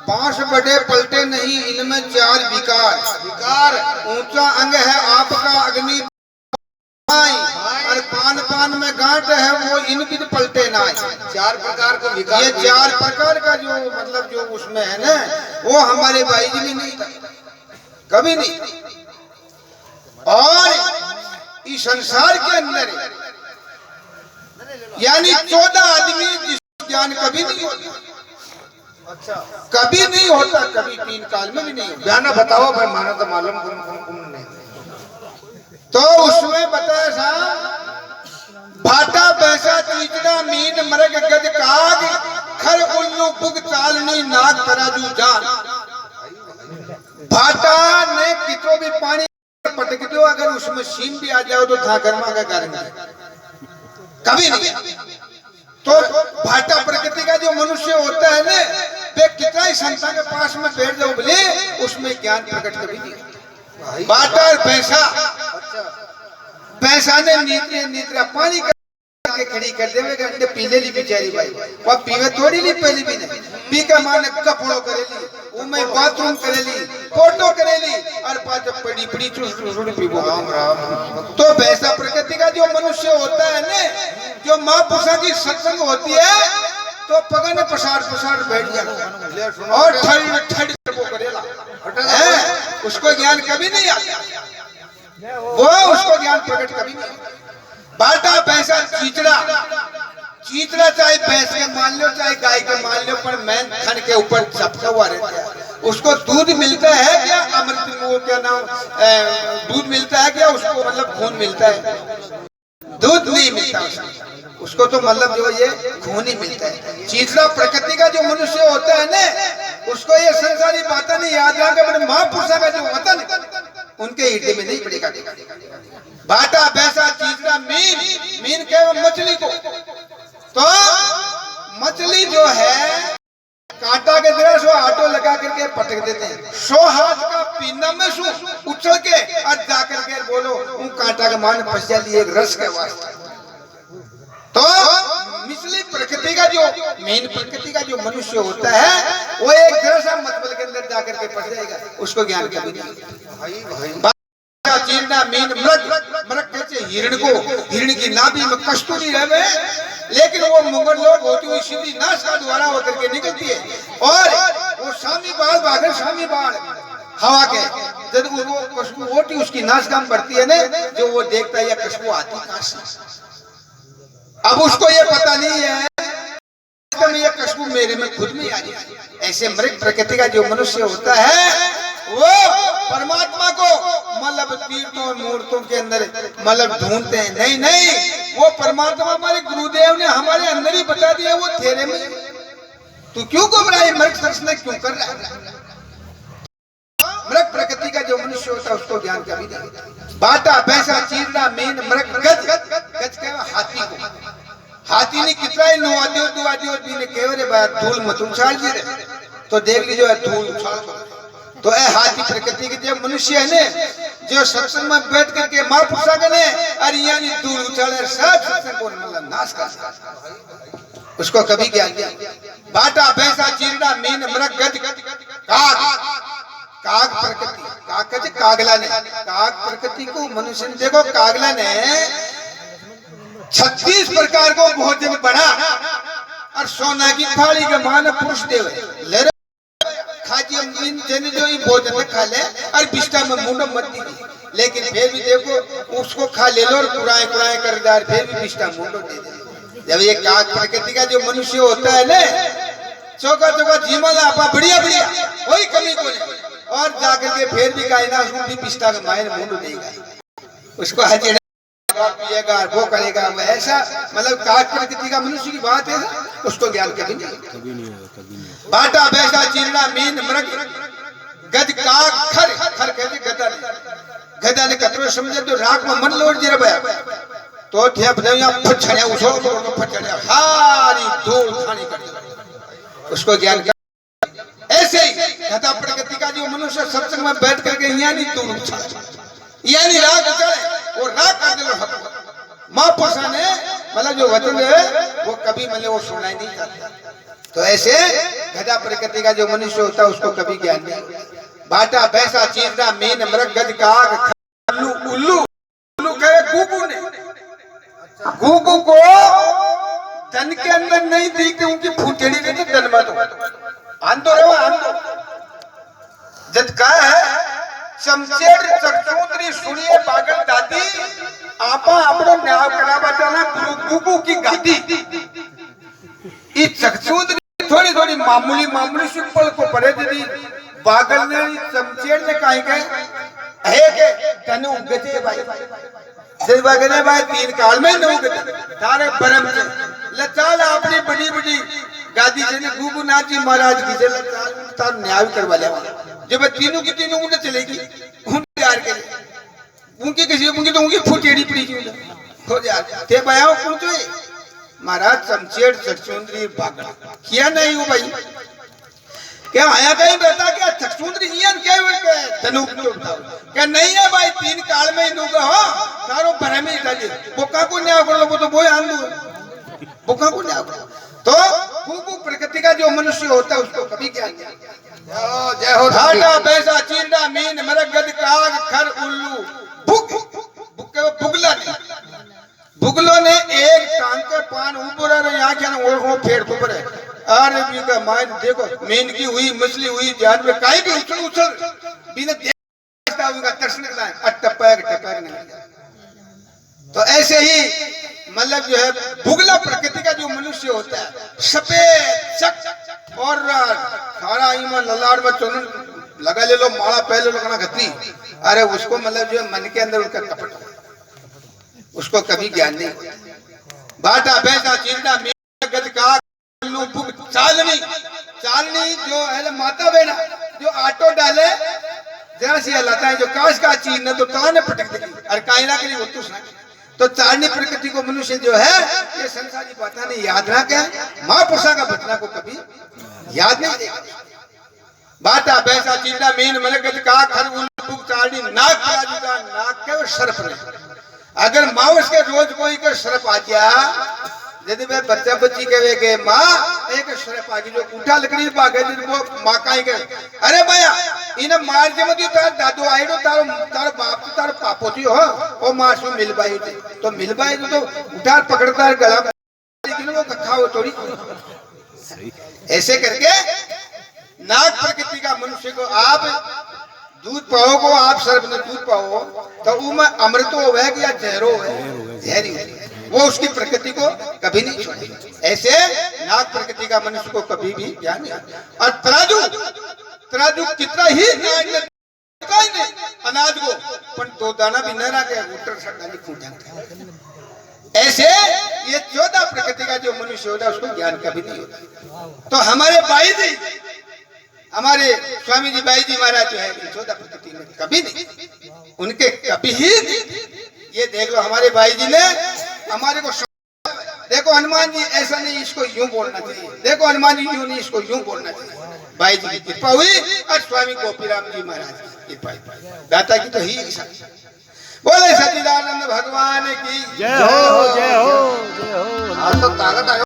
पांच बड़े पलटे नहीं, इनमें चार विकार। विकार ऊंचा अंग है आपका अग्नि, और पान पान में गांठ है वो इनकी पलटे ना। चार प्रकार को विकार, ये चार प्रकार का जो मतलब जो उसमें है ना, वो हमारे भाई जी में नहीं था, कभी नहीं। और इस संसार के अंदर यानी 14 आदमी जिस ज्ञान कभी नहीं होता, अच्छा कभी नहीं होता, कभी 3 काल में भी नहीं होता। ज्ञान बताओ भाई, मानो तो मालूम नहीं। तो उसमें बताया साहब, भाटा बैसा चीचड़ा मीन मृग गज काग, खर उल्लू पुग चालनी नाग तराजू जान। भाटा ने कितो भी पानी पटक दो, अगर उसमें सीन भी आ जाओ तो था गर्मा का कारण कभी नहीं। तो भाटा प्रकृति का जो मनुष्य होता है ना, वे कितना ही संसार के पास में बैठ जाओ बोले, उसमें ज्ञान प्रकट कभी नहीं। भाटा और भैंसा, भैंसा ने नीतरा पानी के खड़ी कर दे, पीले ली बेचारी भाई, वो पीवे थोड़ी ली, पहली भी नहीं पी का माने कपड़ो करेली, उमे बाथरूम करेली, फोटो करेली, और पाँच पड़ी पड़ी चुड़ पीबो। तो वैसा प्रकृति का जो मनुष्य होता है ना, जो महापुरुषों की सत्संग होती है, तो पगन पसार बैठ जाता और ठड़ वो करेला, उसको ज्ञान कभी नहीं आता, वो उसको ज्ञान प्रकट कभी नहीं। बाटा भैंसा चीचड़ा चाहे भैंस के मान लो चाहे गाय के मान लो, पर मैन थन के ऊपर चपका हुआ रहता है। उसको दूध मिलता है क्या, अमृत वो क्या नाम, दूध मिलता है क्या उसको, मतलब खून मिलता है? दूध नहीं मिलता उसको, तो मतलब जो ये खून ही मिलता है। चीचड़ा प्रकृति का जो मनुष्य होता है ना, उसको ये संसारी बातें नहीं याद रखा, महापुरुषों का जो वतन उनके हृदय में नहीं पड़ेगा। भाटा भैंसा चीचड़ा मीन के मछली को, तो मछली जो है कांटा के जगह सो आटो लगा करके पटक देते हैं, 100 हाथ का पीना में सो उछल के और जाकर के बोलो उन कांटा के मान फंसा लिए एक रस के वास्ते। तो मिसली प्रकृति का जो मेन प्रकृति का जो मनुष्य होता है, वो एक जरा सा मतबल के अंदर जाकर के फंस जाएगा, उसको ज्ञान कभी नहीं। चीरना मीन मृग कैसे हिरण को, हिरण की नाभि में कस्तूरी रहे, लेकिन वो मुंगल लोग होती हुई सीधी नाश का द्वारा होकर के निकलती है, और वो शामी बाल भागर शामी बाल हवा के, जब वो खुशबू होती उसकी नाश काम बढ़ती है ना, जो वो देखता है ये खुशबू आती कहां से। अब उसको ये पता नहीं है ये खुशबू मेरे में खुद में आ रही है। ऐसे मृग प्रकृति का जो मनुष्य होता है, वो परमात्मा को मतलब तीर्थों और मूर्तों के अंदर मतलब ढूंढते हैं, नहीं, वो परमात्मा हमारे गुरुदेव ने हमारे अंदर ही बता दिया, वो तेरे में। तू क्यों घबरा है, मृग दर्शन क्यों कर रहा है? मृग प्रकृति का जो मनुष्य होता है उसको ज्ञान कभी नहीं। बाटा भैंसा चीरना मीन मृग गज कह हाथी को, हाथी ने कितना ही नुआदियो ने केवरे बात धूल मत उछाल जी रे, तो देख लीजिए धूल उछाल। तो ए हाथी प्रकृति के जो मनुष्य है ने, जो सत्संग में बैठ करके महापुरुषा ने अरे यानी धूल उछाले सब सत्संग को मतलब नाश कर, उसको कभी ज्ञान नहीं। बाटा भैंसा चीरना मीन मृग गज काग प्रकृति, काग कागला ने, काग प्रकृति को मनुष्य ने, देखो कागला ने 36 प्रकार को भोजन बना, और सोना की थाली के मान पुरुष देव ले जो भोजन खा ले और बिस्टा में मुंडो मत दी, लेकिन फिर भी देखो उसको खा ले लो और कुराए कर दार, फिर भी बिस्टा मुंडो दे दे। जब ये काग प्रकृति का जो मनुष्य होता है ना, चौका जीवन आपा बढ़िया कोई कमी को नहीं, और जाकर के फिर भी कायना उसको भी बिस्टा के मायने मुंडो देगा, उसको हजे पिएगा वो करेगा, वो ऐसा मतलब काग प्रकृति का मनुष्य की बात है, उसको ज्ञान कभी नहीं। बाटा भैंसा चीरना मीन मृग गज काग खर कहते गदा ने कतरो समझे तो राख में मन लोड जरा बया, तो ठेप दे या फछड़े उछो तो फछड़े हारी धूल खानी कर, उसको ज्ञान कर। ऐसे ही गदा प्रकृति का जो मनुष्य सत्संग में बैठ करके यानी धूल उछाल, यानी राग उछाले, वो राग कर दे। महापुरुषा ने मतलब जो वचन है वो कभी मतलब वो सुनाई नहीं करता। तो ऐसे गधा प्रकृति का जो मनुष्य होता है उसको कभी ज्ञान नहीं होता। बाटा भैंसा चींटा मीन मृग गज काग उल्लू उल्लू उल्लू कहे गुगु ने, गुगु को तन के अंदर नहीं दी कि उनकी फूटेड़ी रहती तन में तो आंदो रहो आंदो जब कहा है चमचेड़ चकचूंदरी सुनिए पागल दादी आपा अपनो न्याय करा बचाना गुगु की गादी। ये चकचूंदरी थोड़ी थोड़ी मामूली मामूली सिंपल को पड़े दीदी पागल ने चमचेड़ ने कहीं कहे है के तनु गजे भाई जब वगने भाई 3 काल में न उगते तारे परम से लचाल अपनी बड़ी बड़ी गादी से गुगु नाथजी महाराज की से लचाल तार न्याय करवा ले जब तीनों की तीनों उन्हें चलेगी उन यार के उनकी किसी उनकी तो उनकी फुटेड़ी पड़ी थी हो यार थे बयाओ कौन जो महाराज चमचेड़ चकचूंदरी पागल किया नहीं हो भाई क्या आया कहीं बेटा क्या चकचूंदरी नियन क्या हुए तनुक नहीं उठता क्या नहीं है भाई 3 काल में नुग हो तारो भरम ही डाले बोका को न्याय कर लो वो तो बोय आंदू बोका को न्याय करो तो गुगु प्रकृति का जो मनुष्य होता है उसको कभी ज्ञान नहीं। जय हो घाटा भैंसा चींटा मीन मृग गज काग खर उल्लू बुक बुगला ने बुगलो ने एक टांग के पान ऊपर है यहाँ क्या ना वो फेर ऊपर है अरे भी का माइन देखो मीन की हुई मछली हुई जान में काई भी उछल उछल बिना देखता उनका दर्शन करना है टपक टपक नहीं। तो ऐसे ही मतलब जो है बुगला प्रकृति का जो मनुष्य होता है सफेद चक और सारा ईमान ललाड़ में चुनन लगा ले लो माला पहले लगाना घती अरे उसको मतलब जो मन के अंदर उसका कपट उसको कभी ज्ञान नहीं होता। बाटा भैंसा चींटा मीन गज काग उल्लू बुग चालनी चालनी जो है माता बहना जो आटो डाले जरा सी हलाता है जो काश का चीज न तो ताने पटक देगी और कायला के लिए वो तो तो चारणी प्रकृति को मनुष्य जो है ये संसारी बात नहीं याद ना क्या महापुरुषा का बचना को कभी याद नहीं देगा। बाटा भैंसा चींटा मीन मलगज का खर उल्लू चारणी नाक का नाक के सर्प ने अगर माउस के रोज कोई का सर्प आ गया यदि मैं बच्चा बच्ची कहे के माँ एक सर्प आ गई जो उठा लकड़ी पा गए वो माँ काई के अरे भैया इन्हें मार के मत तार दादू आए तो तारो तारो बाप तो तारो पापो थी हो ओ माँ से मिल पाई तो मिल पाई तो उठा पकड़ता है गला लेकिन वो कखा हो थोड़ी ऐसे करके नाग प्रकृति का मनुष्य को आप दूध पाओ को आप सर्प ने दूध पाओ तो वो अमृत हो या जहरो है जहरी वो उसकी प्रकृति को कभी नहीं छोड़ेगी। ऐसे नाग प्रकृति का मनुष्य को कभी भी ज्ञान नहीं। और तराजू तराजू कितना ही अनाज को पर 2 दाना भी न रखे उतर सकता फूट जाता। ऐसे ये 14 प्रकृति का जो मनुष्य होता है उसको ज्ञान कभी नहीं होता। तो हमारे भाई जी हमारे स्वामी जी भाई जी महाराज जो है 14 प्रकृति में कभी नहीं उनके कभी ही ये देख लो हमारे भाई जी ने हमारे को देखो हनुमान जी ऐसा नहीं इसको यूं बोलना चाहिए देखो हनुमान जी यूं नहीं इसको यूं बोलना चाहिए भाई जी की कृपा हुई और स्वामी गोपीराम जी महाराज की कृपा दाता की तो ही बोले सच्चिदानंद भगवान की जय हो जय हो जय हो। आज तो ताकत